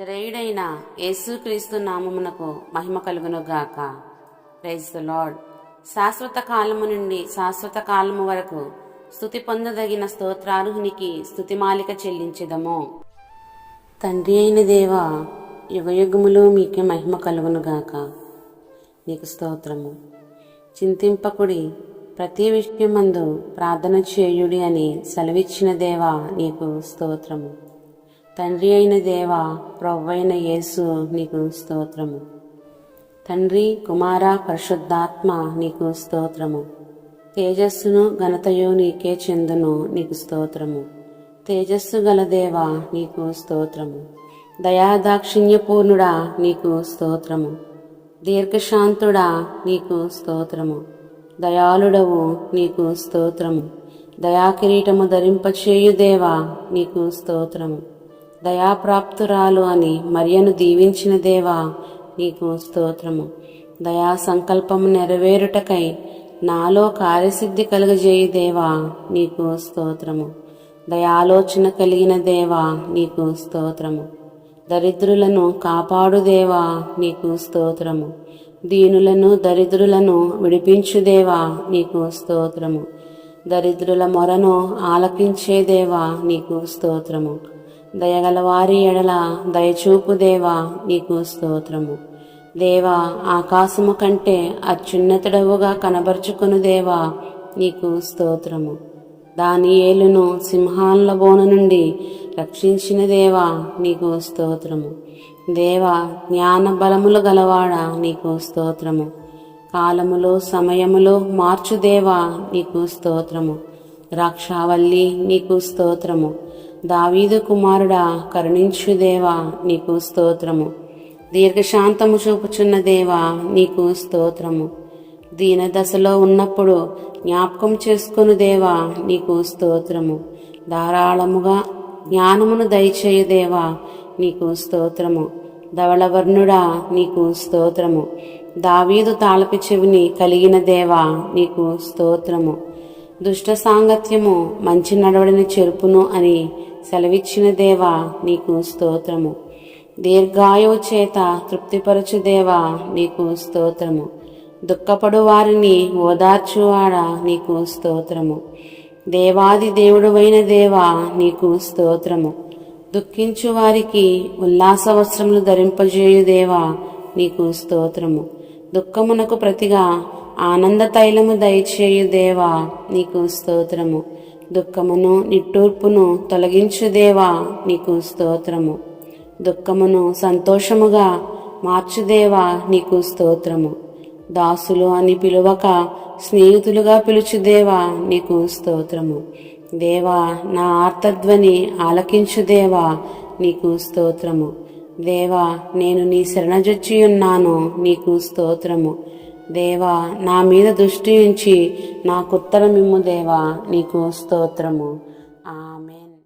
నజరేయుడైన యేసుక్రీస్తు నామమునకు మహిమ కలుగునుగాక. Praise the lord. శాశ్వత కాలము నుండి శాశ్వత కాలము వరకు స్తుతి పొందదగిన స్తోత్రార్హునికి స్తుతిమాలిక చెల్లించెదము. తండ్రి అయిన దేవా, యుగయుగములు మీకే మహిమ కలుగునుగాక. నీకు స్తోత్రము. చింతింపకుడి, ప్రతి విషయమందు ప్రార్థన చేయుడి అని సెలవిచ్చిన దేవా, నీకు స్తోత్రము. తండ్రి అయిన దేవా, ప్రభువైన యేసు, నీకు స్తోత్రము. తండ్రి, కుమార, పరిశుద్ధాత్మ, నీకు స్తోత్రము. తేజస్సును ఘనతయు నీకే చెందును, నీకు స్తోత్రము. తేజస్సు గల దేవా, నీకు స్తోత్రము. దయాదాక్షిణ్యపూర్ణుడా, నీకు స్తోత్రము. దీర్ఘశాంతుడా, నీకు స్తోత్రము. దయాళుడవు, నీకు స్తోత్రము. దయాకిరీటము ధరింపచేయు దేవా, నీకు స్తోత్రము. దయాప్రాప్తురాలు అని మరియను దీవించిన దేవా, నీకు స్తోత్రము. దయా సంకల్పము నెరవేరుటకై నాలో కార్యసిద్ధి కలుగజేయు దేవా, నీకు స్తోత్రము. దయాలోచన కలిగిన దేవా, నీకు స్తోత్రము. దరిద్రులను కాపాడు దేవా, నీకు స్తోత్రము. దీనులను దరిద్రులను విడిపించు దేవా, నీకు స్తోత్రము. దరిద్రుల మొరను ఆలకించే దేవా, నీకు స్తోత్రము. దయగలవారి ఎడల దయచూపు దేవా, నీకు స్తోత్రము. దేవా, ఆకాశము కంటే అత్యున్నతుడవుగా కనబరుచుకును దేవా, నీకు స్తోత్రము. దానియేలును సింహాల బోన నుండి రక్షించిన దేవా, నీకు స్తోత్రము. దేవా, జ్ఞాన బలములు గలవాడా, నీకు స్తోత్రము. కాలములో సమయములో మార్చు దేవా, నీకు స్తోత్రము. ద్రాక్షావల్లి, నీకు స్తోత్రము. దావీదు కుమారుడా, కరుణించు దేవా, నీకు స్తోత్రము. దీర్ఘశాంతము చూపుచున్న దేవా, నీకు స్తోత్రము. దీన దశలో ఉన్నప్పుడు జ్ఞాపకం చేసుకుని దేవా, నీకు స్తోత్రము. ధారాళముగా జ్ఞానమును దయచేయు దేవా, నీకు స్తోత్రము. ధవళవర్ణుడా, నీకు స్తోత్రము. దావీదు తాళపి చెవిని కలిగిన దేవా, నీకు స్తోత్రము. దుష్ట సాంగత్యము మంచి నడవడిని చెరుపును అని సెలవిచ్చిన దేవా, నీకు స్తోత్రము. దీర్ఘాయువు చేత తృప్తిపరచు దేవా, నీకు స్తోత్రము. దుఃఖపడు వారిని ఓదార్చువాడా, నీకు స్తోత్రము. దేవాది దేవుడువైన దేవా, నీకు స్తోత్రము. దుఃఖించు వారికి ఉల్లాస వస్త్రములు ధరింపజేయు దేవా, నీకు స్తోత్రము. దుఃఖమునకు ప్రతిగా ఆనంద తైలము దయచేయు దేవా, నీకు స్తోత్రము. దుఃఖమును నిట్టూర్పును తొలగించు దేవా, నీకు స్తోత్రము. దుఃఖమును సంతోషముగా మార్చుదేవా, నీకు స్తోత్రము. దాసులు అని పిలువక స్నేహితులుగా పిలుచుదేవా, నీకు స్తోత్రము. దేవా, నా ఆర్తధ్వని ఆలకించు దేవా, నీకు స్తోత్రము. దేవా, నేను నీ శరణజొచ్చియున్నాను, నీకు స్తోత్రము. దేవా, నా మీద దృష్టి ఉంచి నాకుత్తరమిమ్ము దేవా, నీకు స్తోత్రము. ఆమేన్.